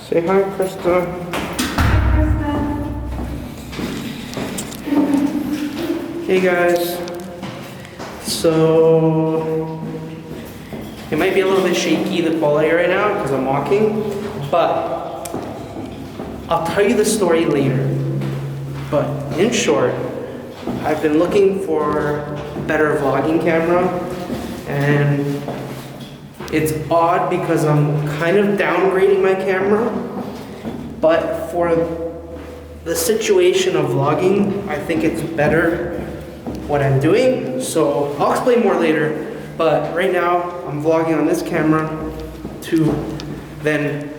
Say hi, Krista. Hey guys. So it might be a little bit shaky, the quality right now, because I'm walking, but I'll tell you the story later. But in short, I've been looking for a better vlogging camera, and it's odd because I'm kind of downgrading my camera, but for the situation of vlogging, I think it's better what I'm doing. So I'll explain more later, but right now I'm vlogging on this camera to then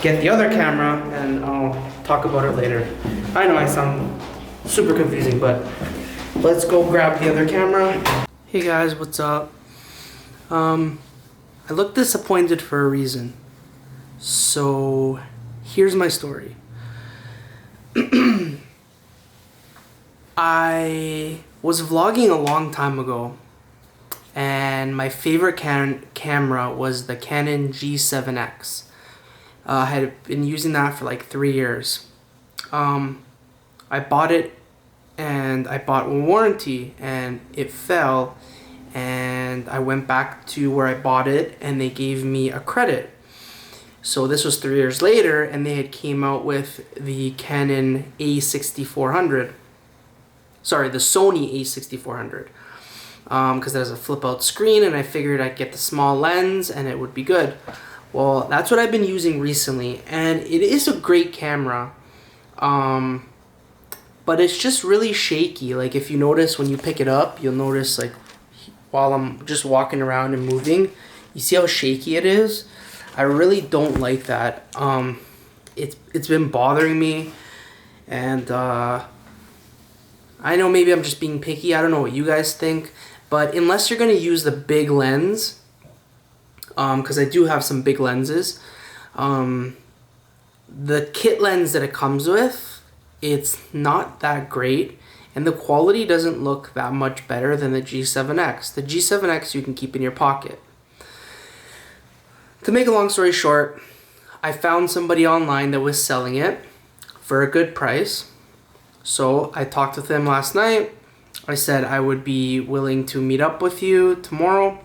get the other camera, and I'll talk about it later. I know I sound super confusing, but let's go grab the other camera. Hey guys, what's up? I look disappointed for a reason. So here's my story. I was vlogging a long time ago, and my favorite camera was the Canon G7X. I had been using that for like 3 years. I bought it, and I bought a warranty, and it fell, and I went back to where I bought it, and they gave me a credit. So this was 3 years later, and they had came out with the Canon A6400. Sorry, the Sony A6400. Because there's a flip out screen, and I figured I'd get the small lens and it would be good. Well, that's what I've been using recently, and it is a great camera. But it's just really shaky. Like, if you notice when you pick it up, you'll notice, like, while I'm just walking around and moving, you see how shaky it is? I really don't like that. It's been bothering me, and I know maybe I'm just being picky. I don't know what you guys think, but unless you're gonna use the big lens, because I do have some big lenses, the kit lens that it comes with, it's not that great, and the quality doesn't look that much better than the G7X. The G7X you can keep in your pocket. To make a long story short, I found somebody online that was selling it for a good price. So I talked with him last night. I said I would be willing to meet up with you tomorrow.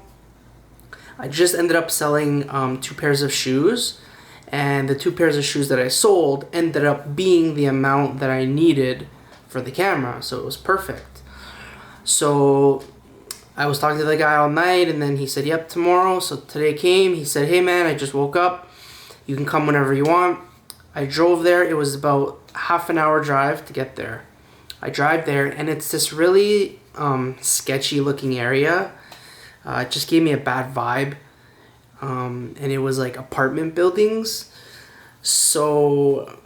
I just ended up selling 2 pairs of shoes, and the 2 pairs of shoes that I sold ended up being the amount that I needed for the camera, so it was perfect. So I was talking to the guy all night, and then he said, yep, tomorrow. So today came. He said, hey man, I just woke up. You can come whenever you want. I drove there. It was about half an hour drive to get there. I drive there, and it's this really sketchy looking area. It just gave me a bad vibe. And it was like apartment buildings. So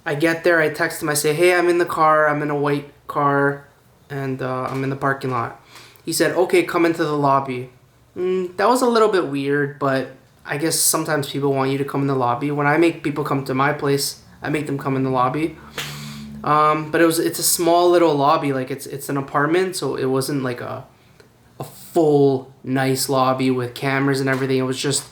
I get there, I text him, I say, hey, I'm in the car, I'm in a white car, and I'm in the parking lot. He said, okay, come into the lobby. That was a little bit weird, but I guess sometimes people want you to come in the lobby. When I make people come to my place, I make them come in the lobby. But it's a small little lobby, like it's an apartment, so it wasn't like a full nice lobby with cameras and everything. It was just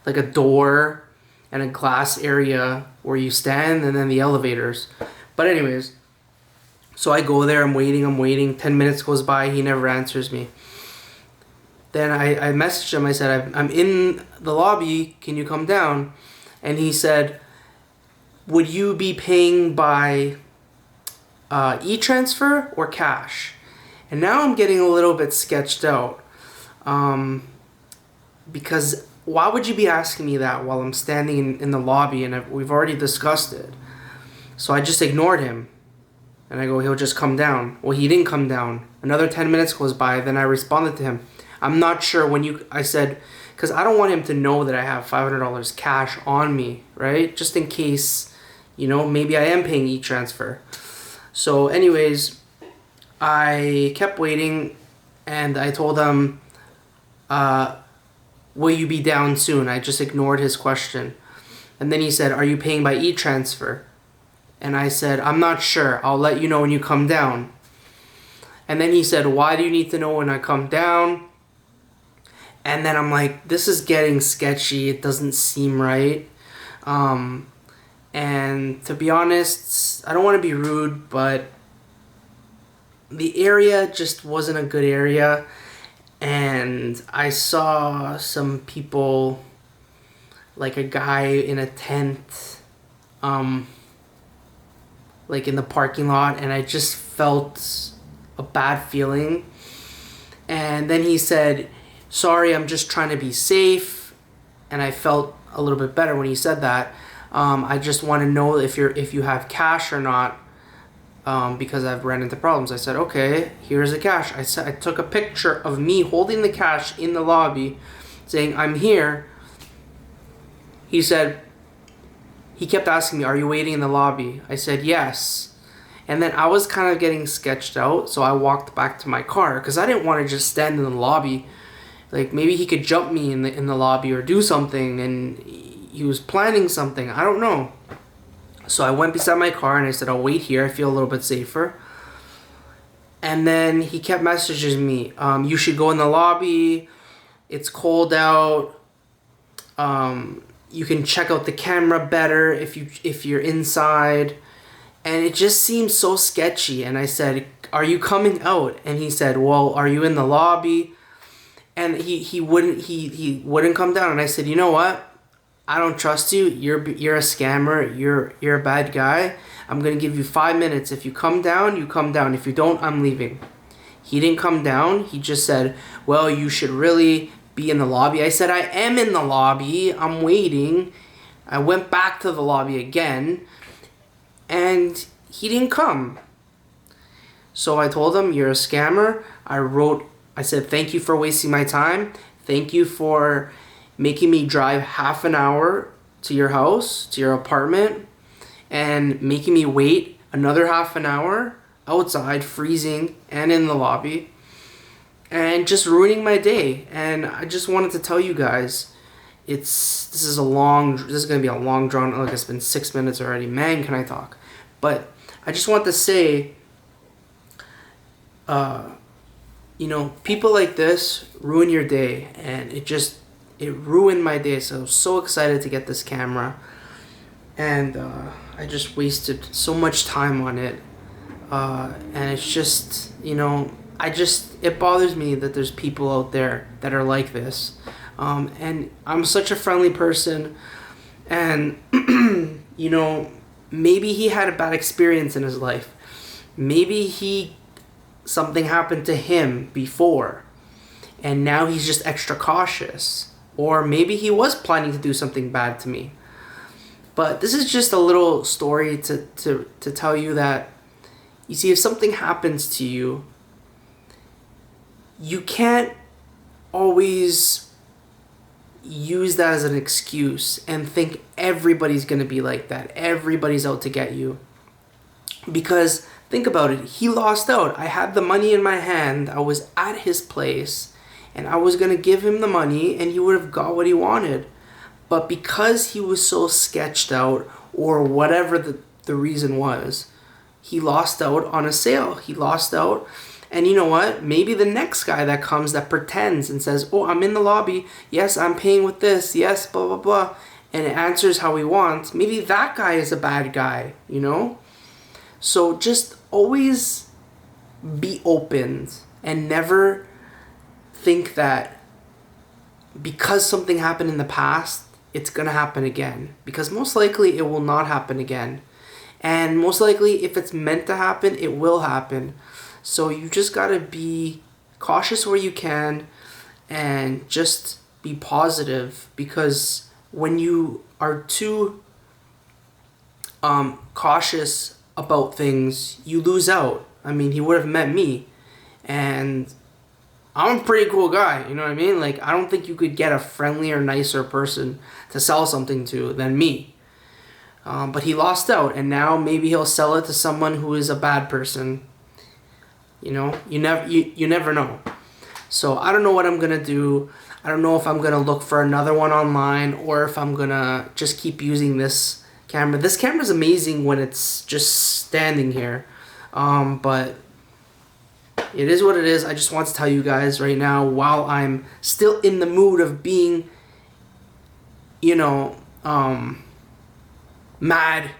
like a door and a glass area where you stand, and then the elevators. But anyways, so I go there, I'm waiting, 10 minutes goes by, he never answers me. Then I messaged him, I said, I'm in the lobby, can you come down? And he said, would you be paying by e-transfer or cash? And now I'm getting a little bit sketched out. Because why would you be asking me that while I'm standing in the lobby, and we've already discussed it? So I just ignored him, and I go, he'll just come down. Well, he didn't come down. Another 10 minutes goes by, then I responded to him. I'm not sure I said, because I don't want him to know that I have $500 cash on me, right? Just in case, you know, maybe I am paying e-transfer. So anyways, I kept waiting, and I told him, will you be down soon? I just ignored his question. And then he said, are you paying by e-transfer? And I said, I'm not sure. I'll let you know when you come down. And then he said, why do you need to know when I come down? And then I'm like, this is getting sketchy. It doesn't seem right. And to be honest, I don't want to be rude, but the area just wasn't a good area. And I saw some people, like a guy in a tent, like in the parking lot, and I just felt a bad feeling. And then he said, "Sorry, I'm just trying to be safe." And I felt a little bit better when he said that. I just want to know if you have cash or not, because I've ran into problems. I said, "Okay, here's the cash." I took a picture of me holding the cash in the lobby, saying, "I'm here." He said, he kept asking me, "Are you waiting in the lobby?" I said, "Yes." And then I was kind of getting sketched out, so I walked back to my car because I didn't want to just stand in the lobby. Like, maybe he could jump me in the lobby or do something, and he was planning something. I don't know. So I went beside my car and I said, "I'll wait here. I feel a little bit safer." And then he kept messaging me, "You should go in the lobby. It's cold out. You can check out the camera better if you're inside." And it just seemed so sketchy. And I said, "Are you coming out?" And he said, "Well, are you in the lobby?" And he wouldn't come down. And I said, "You know what? I don't trust you. You're a scammer. You're a bad guy. I'm gonna give you 5 minutes. If you come down, you come down. If you don't, I'm leaving." He didn't come down. He just said, "Well, you should really be in the lobby." I said, "I am in the lobby. I'm waiting." I went back to the lobby again, and he didn't come. So I told him, "You're a scammer." I said, "Thank you for wasting my time. Thank you for making me drive half an hour to your house, to your apartment, and making me wait another half an hour outside, freezing, and in the lobby, and just ruining my day." And I just wanted to tell you guys, this is gonna be a long drawn. Like, it's been 6 minutes already. Man, can I talk? But I just want to say, people like this ruin your day, and it ruined my day. So I was so excited to get this camera, and I just wasted so much time on it, and it's just, it bothers me that there's people out there that are like this, and I'm such a friendly person, and maybe he had a bad experience in his life. Maybe something happened to him before, and now he's just extra cautious. Or maybe he was planning to do something bad to me. But this is just a little story to tell you that, you see, if something happens to you, you can't always use that as an excuse and think everybody's going to be like that. Everybody's out to get you. Because think about it. He lost out. I had the money in my hand. I was at his place, and I was going to give him the money, and he would have got what he wanted. But because he was so sketched out, or whatever the reason was, he lost out on a sale. He lost out. And you know what? Maybe the next guy that comes that pretends and says, "Oh, I'm in the lobby. Yes, I'm paying with this. Yes, blah, blah, blah," and it answers how he wants. Maybe that guy is a bad guy, So just always be open, and never think that because something happened in the past, it's going to happen again. Because most likely it will not happen again. And most likely, if it's meant to happen, it will happen. So you just got to be cautious where you can, and just be positive. Because when you are too cautious about things, you lose out. I mean, he would have met me, and I'm a pretty cool guy, you know what I mean? Like, I don't think you could get a friendlier, nicer person to sell something to than me. But he lost out, and now maybe he'll sell it to someone who is a bad person. You never know. So I don't know what I'm gonna do. I don't know if I'm gonna look for another one online, or if I'm gonna just keep using this camera. This camera is amazing when it's just standing here, but it is what it is. I just want to tell you guys right now, while I'm still in the mood of being, mad.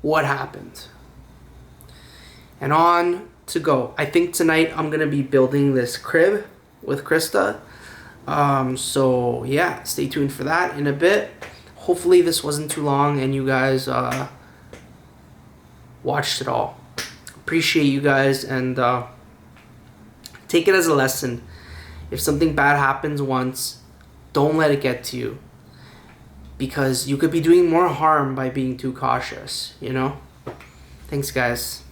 What happened? And on to go. I think tonight I'm gonna be building this crib with Krista. So yeah, stay tuned for that in a bit. Hopefully this wasn't too long and you guys watched it all. Appreciate you guys, and take it as a lesson. If something bad happens once, don't let it get to you, because you could be doing more harm by being too cautious, you know? Thanks, guys.